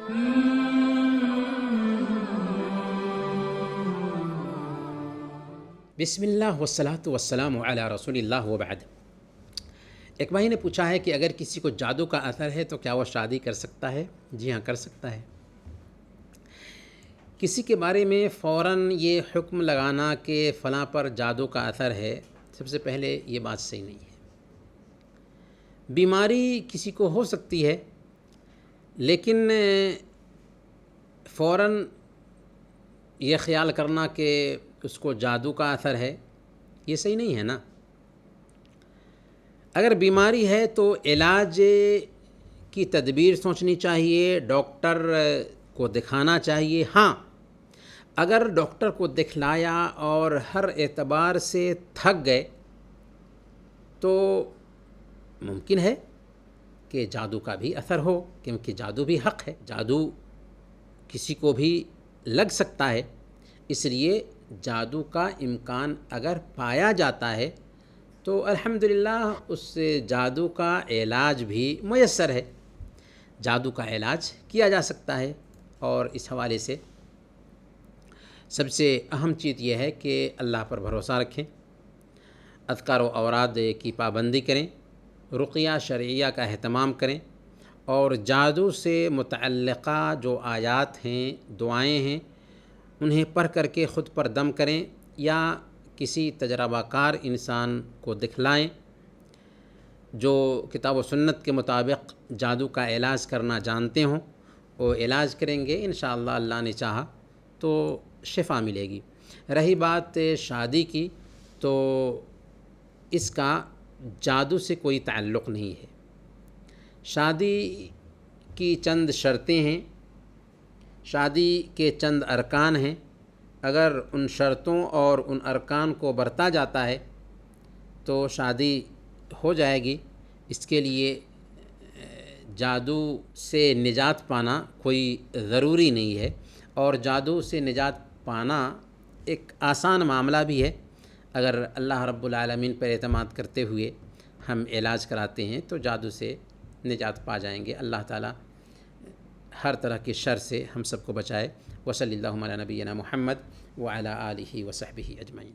بسم اللہ والصلاۃ والسلام علی رسول اللہ وبعد۔ ایک بھائی نے پوچھا ہے کہ اگر کسی کو جادو کا اثر ہے تو کیا وہ شادی کر سکتا ہے؟ جی ہاں، کر سکتا ہے۔ کسی کے بارے میں فوراً یہ حکم لگانا کہ فلاں پر جادو کا اثر ہے، سب سے پہلے یہ بات صحیح نہیں ہے۔ بیماری کسی کو ہو سکتی ہے، لیکن فوراً یہ خیال کرنا کہ اس کو جادو کا اثر ہے، یہ صحیح نہیں ہے نا۔ اگر بیماری ہے تو علاج کی تدبیر سوچنی چاہیے، ڈاکٹر کو دکھانا چاہیے۔ ہاں، اگر ڈاکٹر کو دکھلایا اور ہر اعتبار سے تھک گئے تو ممکن ہے کہ جادو کا بھی اثر ہو، کیونکہ جادو بھی حق ہے، جادو کسی کو بھی لگ سکتا ہے۔ اس لیے جادو کا امکان اگر پایا جاتا ہے تو الحمدللہ اس جادو کا علاج بھی میسر ہے، جادو کا علاج کیا جا سکتا ہے۔ اور اس حوالے سے سب سے اہم چیز یہ ہے کہ اللہ پر بھروسہ رکھیں، اذکار و اوراد کی پابندی کریں، رقیہ شرعیہ کا اہتمام کریں، اور جادو سے متعلقہ جو آیات ہیں، دعائیں ہیں، انہیں پڑھ کر کے خود پر دم کریں یا کسی تجربہ کار انسان کو دکھلائیں جو کتاب و سنت کے مطابق جادو کا علاج کرنا جانتے ہوں۔ وہ علاج کریں گے، انشاءاللہ اللہ نے چاہا تو شفا ملے گی۔ رہی بات شادی کی، تو اس کا جادو سے کوئی تعلق نہیں ہے۔ شادی کی چند شرطیں ہیں، شادی کے چند ارکان ہیں۔ اگر ان شرطوں اور ان ارکان کو برتا جاتا ہے تو شادی ہو جائے گی۔ اس کے لیے جادو سے نجات پانا کوئی ضروری نہیں ہے، اور جادو سے نجات پانا ایک آسان معاملہ بھی ہے۔ اگر اللہ رب العالمین پر اعتماد کرتے ہوئے ہم علاج کراتے ہیں تو جادو سے نجات پا جائیں گے۔ اللہ تعالی ہر طرح کے شر سے ہم سب کو بچائے۔ وصلی اللہ علی نبینا محمد وعلی آلہ وصحبہ اجمعین۔